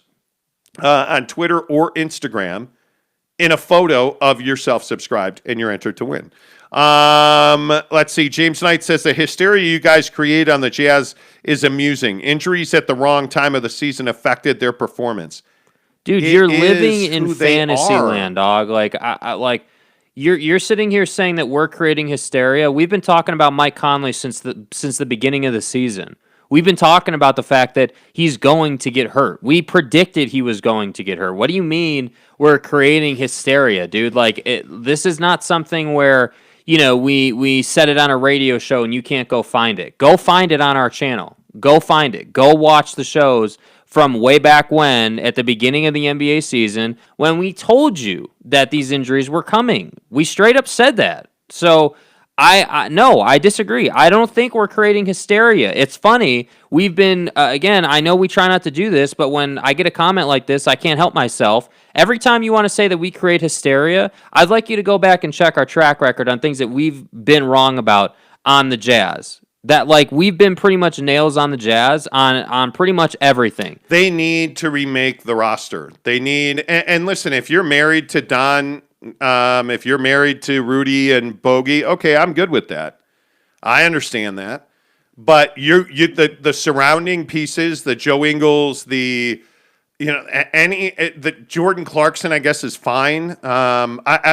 on Twitter or Instagram in a photo of yourself subscribed, and you're entered to win. Let's see. James Knight says the hysteria you guys create on the Jazz is amusing. Injuries at the wrong time of the season affected their performance. Dude, you're living in fantasy land, dog. Like, You're sitting here saying that we're creating hysteria. We've been talking about Mike Conley since the beginning of the season. We've been talking about the fact that he's going to get hurt. We predicted he was going to get hurt. What do you mean we're creating hysteria, dude? Like this is not something where we set it on a radio show and you can't go find it. Go find it on our channel. Go find it. Go watch the shows from way back when, at the beginning of the NBA season, when we told you that these injuries were coming. We straight up said that. So I disagree. I don't think we're creating hysteria. It's funny. We've been, again, I know we try not to do this, but when I get a comment like this, I can't help myself. Every time you want to say that we create hysteria, I'd like you to go back and check our track record on things that we've been wrong about on the Jazz. That, like, we've been pretty much nails on the Jazz on pretty much everything. They need to remake the roster. They need, and listen, if you're married to Don, if you're married to Rudy and Bogey, okay, I'm good with that. I understand that. But the surrounding pieces, the Joe Ingles, the Jordan Clarkson, I guess, is fine. I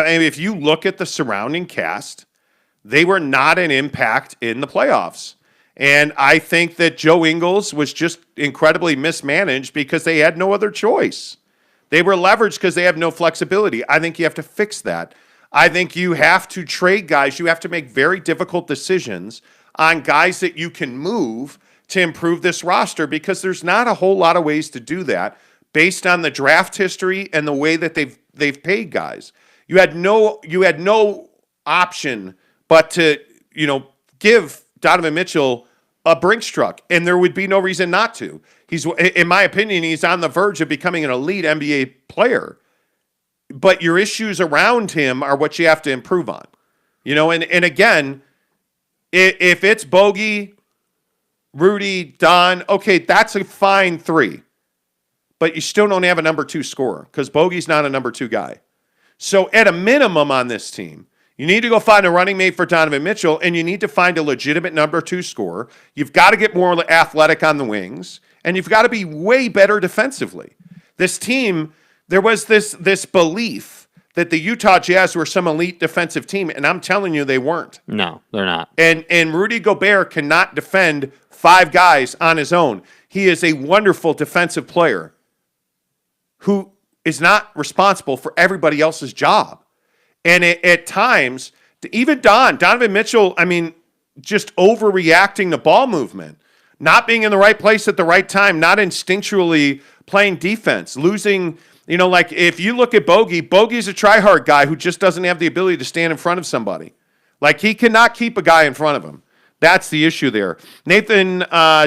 mean, if you look at the surrounding cast, they were not an impact in the playoffs. And I think that Joe Ingles was just incredibly mismanaged because they had no other choice. They were leveraged because they have no flexibility. I think you have to fix that. I think you have to trade guys. You have to make very difficult decisions on guys that you can move to improve this roster because there's not a whole lot of ways to do that based on the draft history and the way that they've paid guys. You had no option but to, give Donovan Mitchell a Brinks truck, and there would be no reason not to. He's, in my opinion, he's on the verge of becoming an elite NBA player. But your issues around him are what you have to improve on. And again, if it's Bogey, Rudy, Don, okay, that's a fine three. But you still don't have a number two scorer because Bogey's not a number two guy. So at a minimum on this team, you need to go find a running mate for Donovan Mitchell, and you need to find a legitimate number two scorer. You've got to get more athletic on the wings, and you've got to be way better defensively. This team, there was this belief that the Utah Jazz were some elite defensive team, and I'm telling you they weren't. No, they're not. And Rudy Gobert cannot defend five guys on his own. He is a wonderful defensive player who is not responsible for everybody else's job. And at times, even Donovan Mitchell, I mean, just overreacting to ball movement, not being in the right place at the right time, not instinctually playing defense, losing, like if you look at Bogey's a try-hard guy who just doesn't have the ability to stand in front of somebody. Like he cannot keep a guy in front of him. That's the issue there. Nathan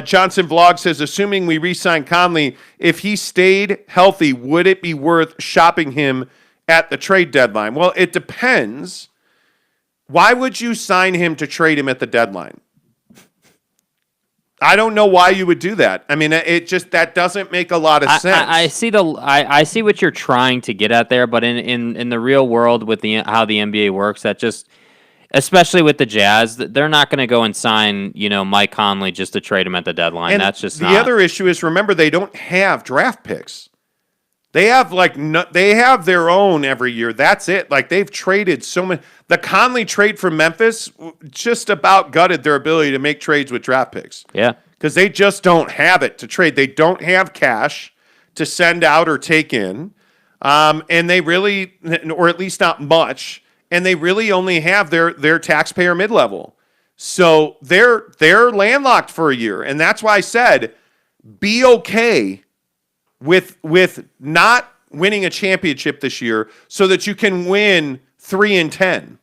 Johnson Vlog says, assuming we re-sign Conley, if he stayed healthy, would it be worth shopping him at the trade deadline? Well, it depends. Why would you sign him to trade him at the deadline? I don't know why you would do that. I mean, that doesn't make a lot of sense. I see what you're trying to get at there, but in the real world with how the NBA works, that just, especially with the Jazz, they're not going to go and sign, Mike Conley just to trade him at the deadline. And that's just the other issue is, remember, they don't have draft picks. They have they have their own every year. That's it. Like they've traded so many. The Conley trade for Memphis just about gutted their ability to make trades with draft picks. Yeah, because they just don't have it to trade. They don't have cash to send out or take in, and they really, or at least not much. And they really only have their taxpayer mid-level. So they're landlocked for a year, and that's why I said be okay with not winning a championship this year so that you can win 3-10,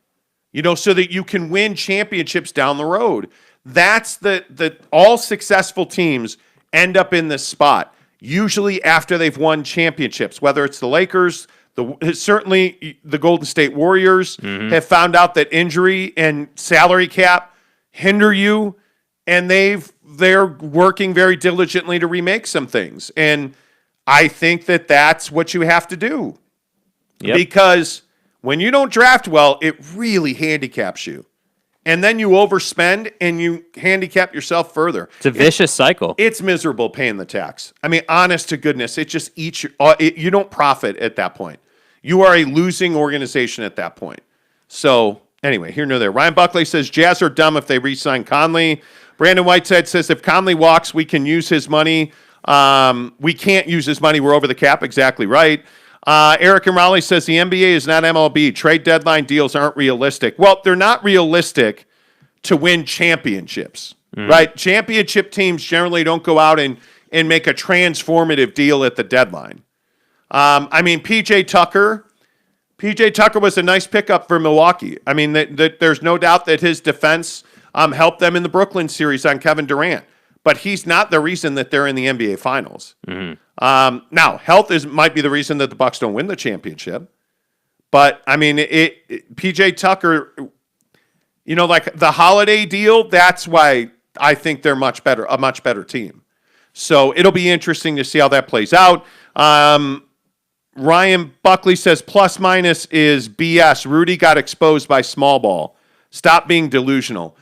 so that you can win championships down the road. That's the all successful teams end up in this spot, usually after they've won championships, whether it's the Lakers, certainly the Golden State Warriors have found out that injury and salary cap hinder you, and they're working very diligently to remake some things. And I think that's what you have to do. Yep. Because when you don't draft well, it really handicaps you. And then you overspend and you handicap yourself further. It's a vicious cycle. It's miserable paying the tax. I mean, honest to goodness, it just eats you don't profit at that point. You are a losing organization at that point. So anyway, here nor there. Ryan Buckley says Jazz are dumb if they re-sign Conley. Brandon Whiteside says if Conley walks, we can use his money. We can't use his money. We're over the cap. Exactly right. Eric and Raleigh says the NBA is not MLB. Trade deadline deals aren't realistic. Well, they're not realistic to win championships, right? Championship teams generally don't go out and make a transformative deal at the deadline. I mean, PJ Tucker was a nice pickup for Milwaukee. I mean, there's no doubt that his defense helped them in the Brooklyn series on Kevin Durant, but he's not the reason that they're in the NBA Finals. Now, health might be the reason that the Bucks don't win the championship, but I mean, PJ Tucker, like the Holiday deal. That's why I think they're a much better team. So it'll be interesting to see how that plays out. Ryan Buckley says plus minus is BS. Rudy got exposed by small ball. Stop being delusional.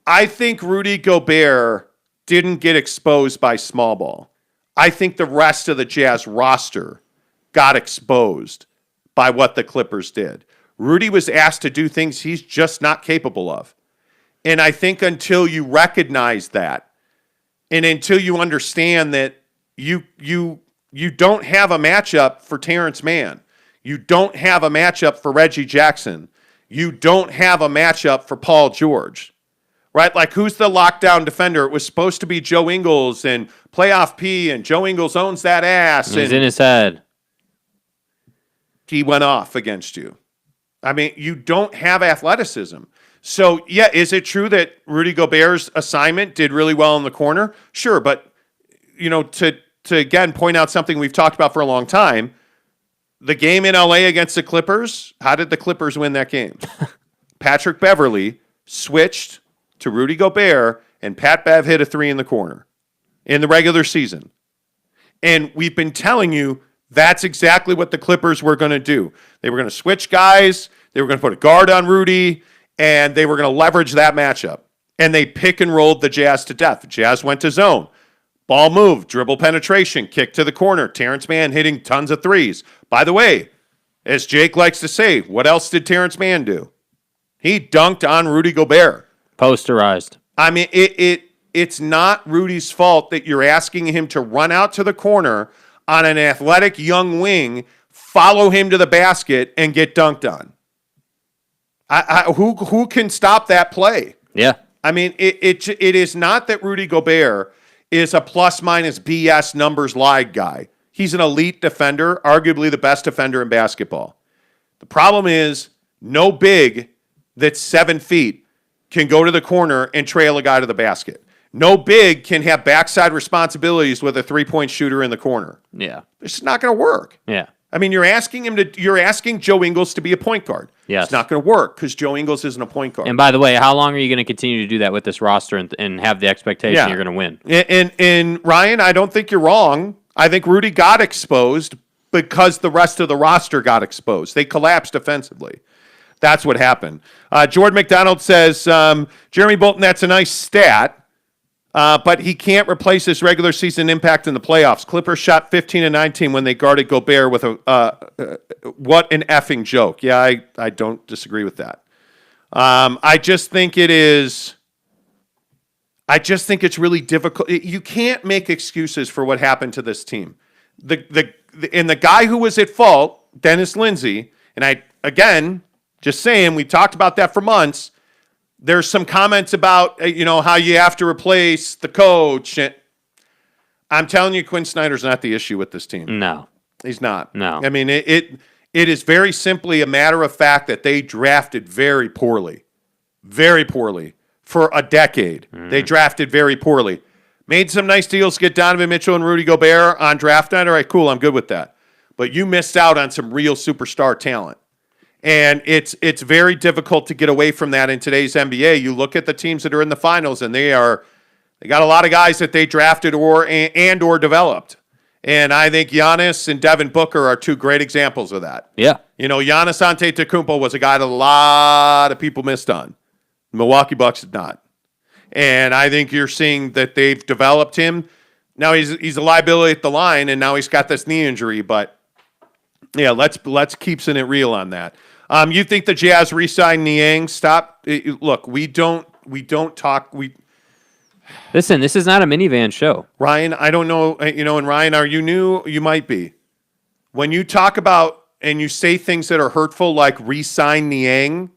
I think Rudy Gobert didn't get exposed by small ball. I think the rest of the Jazz roster got exposed by what the Clippers did. Rudy was asked to do things he's just not capable of. And I think until you recognize that, and until you understand that you don't have a matchup for Terrence Mann, you don't have a matchup for Reggie Jackson, you don't have a matchup for Paul George, right? Like, who's the lockdown defender? It was supposed to be Joe Ingles and Playoff P, and Joe Ingles owns that ass. He's in his head. He went off against you. I mean, you don't have athleticism. So, yeah, is it true that Rudy Gobert's assignment did really well in the corner? Sure, but, to again point out something we've talked about for a long time, the game in LA against the Clippers, how did the Clippers win that game? Patrick Beverley switched to Rudy Gobert, and Pat Bev hit a three in the corner in the regular season. And we've been telling you that's exactly what the Clippers were going to do. They were going to switch guys, they were going to put a guard on Rudy, and they were going to leverage that matchup. And they pick and rolled the Jazz to death. The Jazz went to zone. Ball moved, dribble penetration, kick to the corner. Terrence Mann hitting tons of threes. By the way, as Jake likes to say, what else did Terrence Mann do? He dunked on Rudy Gobert. Posterized. I mean, it's not Rudy's fault that you're asking him to run out to the corner on an athletic young wing, follow him to the basket, and get dunked on. Who can stop that play? Yeah. I mean, it is not that Rudy Gobert is a plus-minus BS numbers lied guy. He's an elite defender, arguably the best defender in basketball. The problem is no big that's 7 feet can go to the corner and trail a guy to the basket. No big can have backside responsibilities with a three-point shooter in the corner. Yeah. It's not going to work. Yeah. I mean, you're asking Joe Ingles to be a point guard. Yes. It's not going to work because Joe Ingles isn't a point guard. And by the way, how long are you going to continue to do that with this roster and have the expectation you're going to win? And Ryan, I don't think you're wrong. I think Rudy got exposed because the rest of the roster got exposed. They collapsed defensively. That's what happened. Jordan McDonald says, Jeremy Bolton, that's a nice stat. But he can't replace his regular season impact in the playoffs. Clippers shot 15-19 when they guarded Gobert with what an effing joke. Yeah, I don't disagree with that. I just think it's really difficult. You can't make excuses for what happened to this team. The guy who was at fault, Dennis Lindsey, and just saying, we talked about that for months. There's some comments about, how you have to replace the coach. I'm telling you, Quinn Snyder's not the issue with this team. No. He's not. No. I mean, it is very simply a matter of fact that they drafted very poorly. Very poorly. For a decade. They drafted very poorly. Made some nice deals to get Donovan Mitchell and Rudy Gobert on draft night. All right, cool, I'm good with that. But you missed out on some real superstar talent. And it's very difficult to get away from that in today's NBA. You look at the teams that are in the finals, and they got a lot of guys that they drafted or developed. And I think Giannis and Devin Booker are two great examples of that. Yeah. Giannis Antetokounmpo was a guy that a lot of people missed on. The Milwaukee Bucks did not. And I think you're seeing that they've developed him. Now he's a liability at the line, and now he's got this knee injury. But yeah, let's keep it real on that. You think the Jazz re-sign Niang? Stop. Look, we don't talk. Listen, this is not a minivan show. Ryan, I don't know. And Ryan, are you new? You might be. When you talk about and you say things that are hurtful, like re-sign Niang,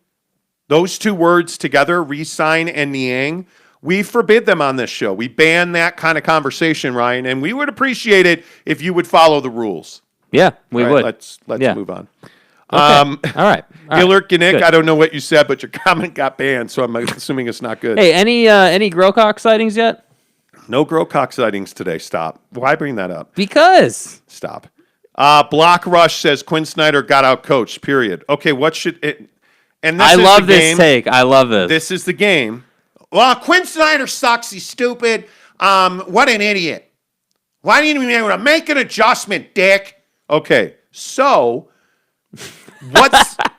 those two words together, re-sign and Niang, we forbid them on this show. We ban that kind of conversation, Ryan, and we would appreciate it if you would follow the rules. Yeah, we would. Let's move on. Okay. All right. Gillert Gnick, Good. I don't know what you said, but your comment got banned, so I'm assuming it's not good. Hey, any Grocock sightings yet? No Grocock sightings today. Stop. Why bring that up? Because. Stop. Block Rush says Quinn Snyder got out coached, period. Okay, what should it... And this I is love the this game. take. I love this. This is the game. Well, Quinn Snyder sucks. He's stupid. What an idiot. Why didn't you even make an adjustment, dick? Okay, so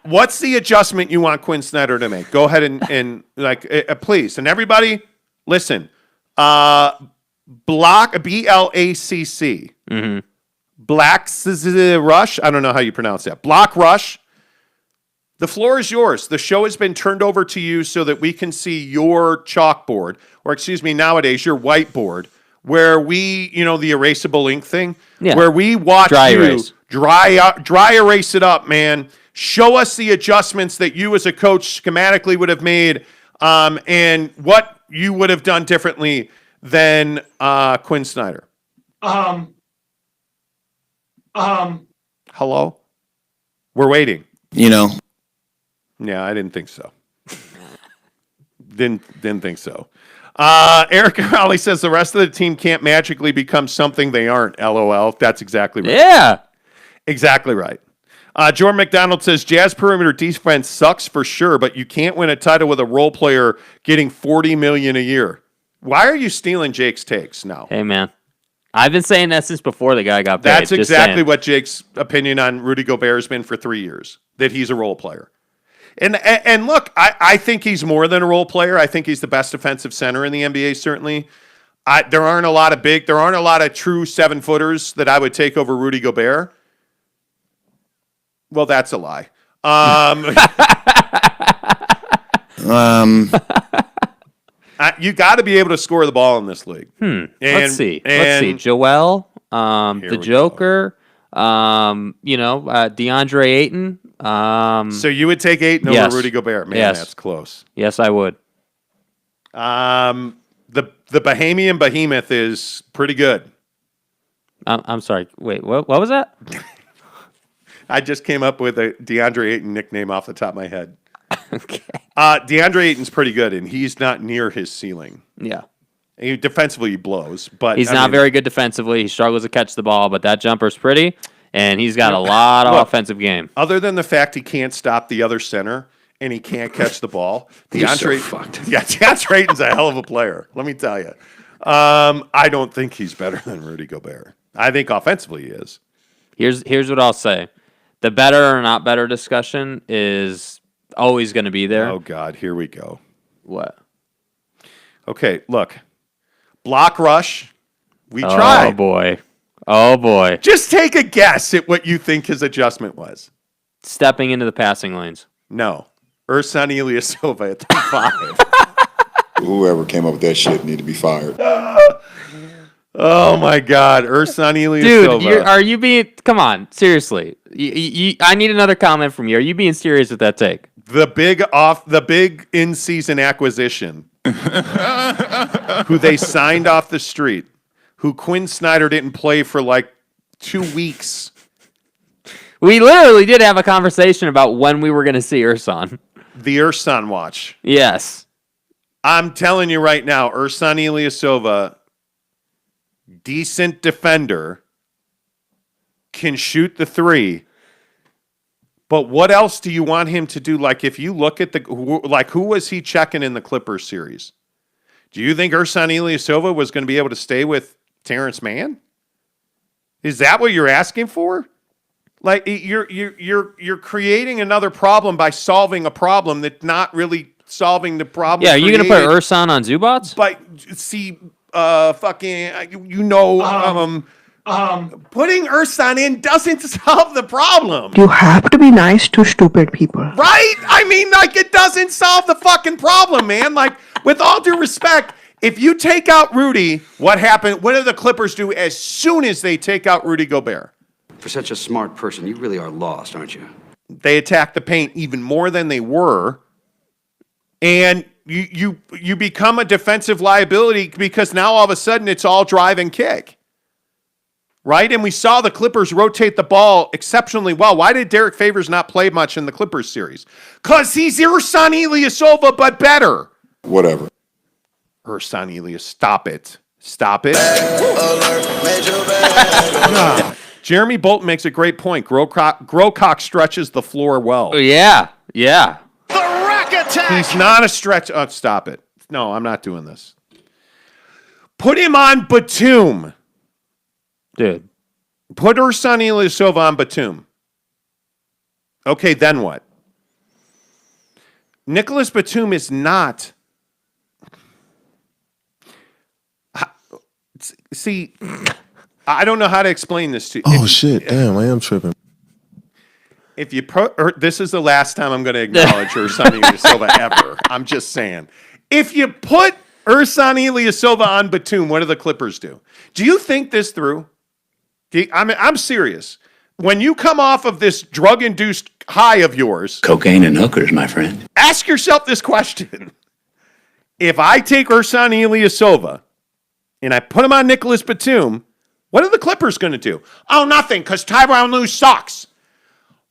what's the adjustment you want Quinn Snyder to make? Go ahead and please. And everybody, listen. Block, BLACC. Mm-hmm. Black Rush. I don't know how you pronounce that. Block Rush. The floor is yours. The show has been turned over to you so that we can see your chalkboard, or excuse me, nowadays, your whiteboard, where we, the erasable ink thing, where we watch dry you erase. dry erase it up, man. Show us the adjustments that you as a coach schematically would have made, and what you would have done differently than Quinn Snyder. Hello? We're waiting. Yeah, I didn't think so. didn't think so. Eric Raleigh says the rest of the team can't magically become something they aren't. LOL. That's exactly right. Yeah. Exactly right. Jordan McDonald says Jazz perimeter defense sucks for sure, but you can't win a title with a role player getting $40 million a year. Why are you stealing Jake's takes now? Hey, man. I've been saying that since before the guy got paid. That's exactly what Jake's opinion on Rudy Gobert has been for 3 years, that he's a role player. And look, I think he's more than a role player. I think he's the best defensive center in the NBA, certainly. There aren't a lot of true 7-footers that I would take over Rudy Gobert. Well, that's a lie. You got to be able to score the ball in this league. Let's see. Joel, the Joker, DeAndre Ayton. So you would take Ayton over Rudy Gobert. Man, that's close. Yes, I would. The Bahamian Behemoth is pretty good. I'm sorry. Wait, what was that? I just came up with a DeAndre Ayton nickname off the top of my head. Okay. DeAndre Ayton's pretty good, and he's not near his ceiling. Yeah. Defensively, he blows, but he's not very good defensively. He struggles to catch the ball, but that jumper's pretty, and he's got a lot of offensive game. Other than the fact he can't stop the other center and he can't catch the ball, DeAndre Ayton's a hell of a player. Let me tell you. I don't think he's better than Rudy Gobert. I think offensively he is. Here's what I'll say: the better or not better discussion is always going to be there. Oh God, here we go. What? Okay, look. Block rush. We tried. Oh boy. Just take a guess at what you think his adjustment was. Stepping into the passing lanes. No. Ersan Ilyasova at 5. Whoever came up with that shit need to be fired. Oh my God, Ersan Ilyasova. Dude, are you being? Come on, seriously. I need another comment from you. Are you being serious with that take? The big in-season acquisition, who they signed off the street, who Quinn Snyder didn't play for like 2 weeks. We literally did have a conversation about when we were going to see Ersan. The Ersan watch. Yes. I'm telling you right now, Ersan Ilyasova, decent defender, can shoot the three. But what else do you want him to do? Like, if you look at who was he checking in the Clippers series? Do you think Ersan Ilyasova was going to be able to stay with Terrence Mann? Is that what you're asking for? Like, you're creating another problem by solving a problem that's not really solving the problem. Yeah, are you going to put Ersan on Zubats? But see, Putting Ersan in doesn't solve the problem. You have to be nice to stupid people. Right? I mean, like, it doesn't solve the fucking problem, man. Like, with all due respect, if you take out Rudy, what happened? What do the Clippers do as soon as they take out Rudy Gobert? For such a smart person, you really are lost, aren't you? They attack the paint even more than they were. And you become a defensive liability because now all of a sudden it's all drive and kick. Right? And we saw the Clippers rotate the ball exceptionally well. Why did Derek Favors not play much in the Clippers series? Because he's Ersan Ilyasova, but better. Whatever. Ersan Ilyasova, stop it. Stop it. God. Jeremy Bolton makes a great point. Grocott stretches the floor well. Yeah, yeah. He's not a stretch. Oh, stop it. No, I'm not doing this. Put him on Batum. Dude. Put Ersan Ilyasova on Batum. Okay, then what? Nicholas Batum is not. See, I don't know how to explain this to you. Oh, shit. Damn, I am tripping. If you put, this is the last time I'm going to acknowledge Ersan Ilyasova ever. I'm just saying. If you put Ersan Ilyasova on Batum, what do the Clippers do? Do you think this through? I'm serious. When you come off of this drug-induced high of yours, Cocaine and hookers, my friend. ask yourself this question. If I take Ersan Ilyasova and I put him on Nicholas Batum, what are the Clippers going to do? Oh, nothing, because Tyronn Lue sucks.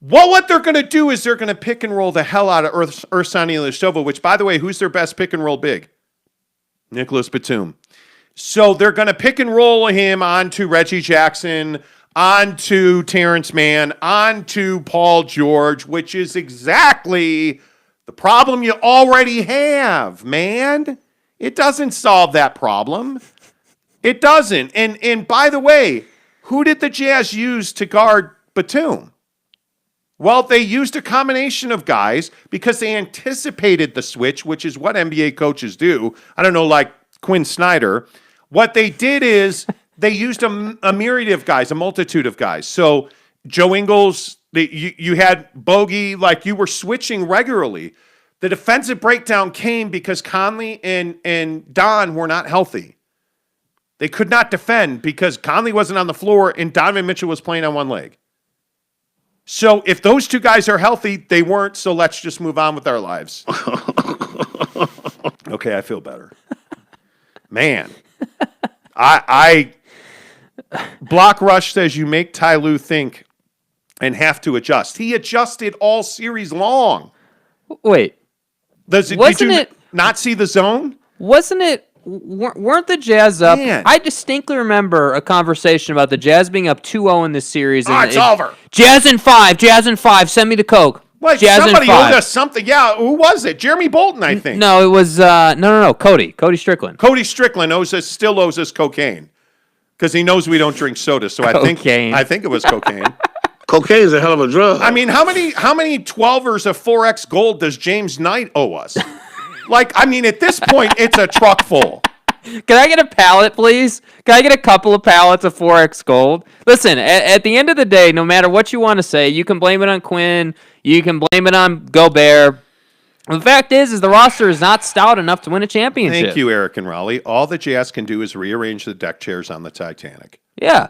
Well, what they're going to do is they're going to pick and roll the hell out of Ersan Ilyasova, which, by the way, who's their best pick and roll big? Nicholas Batum. So they're going to pick and roll him onto Reggie Jackson, onto Terrence Mann, onto Paul George, which is exactly the problem you already have, man. It doesn't solve that problem. It doesn't. And by the way, who did the Jazz use to guard Batum? Well, they used a combination of guys because they anticipated the switch, which is what NBA coaches do. I don't know, like Quinn Snyder. What they did is they used a myriad of guys, a multitude of guys. So Joe Ingles, you had Bogey, like you were switching regularly. The defensive breakdown came because Conley and Don were not healthy. They could not defend because Conley wasn't on the floor and Donovan Mitchell was playing on one leg. So if those two guys are healthy, they weren't, so let's just move on with our lives. Okay, I feel better. Man. I Block Rush says you make Ty Lue think and have to adjust. He adjusted all series long. Wait. Did you not see the zone? Wasn't it? Weren't the Jazz up? Man. I distinctly remember a conversation about the Jazz being up 2-0 in this series. It's over. Jazz in 5. Send me the Coke. What? Jazz Somebody in 5. owed us something. Yeah, who was it? Jeremy Bolton, I think. No, it was no. Cody Strickland. Cody Strickland still owes us cocaine because he knows we don't drink soda. So I think it was cocaine. Cocaine is a hell of a drug. I mean, how many 12ers of 4X gold does James Knight owe us? Like, I mean, at this point, it's a truck full. Can I get a pallet, please? Can I get a couple of pallets of 4X gold? Listen, at the end of the day, no matter what you want to say, you can blame it on Quinn. You can blame it on Gobert. The fact is the roster is not stout enough to win a championship. Thank you, Eric and Raleigh. All the Jazz can do is rearrange the deck chairs on the Titanic. Yeah.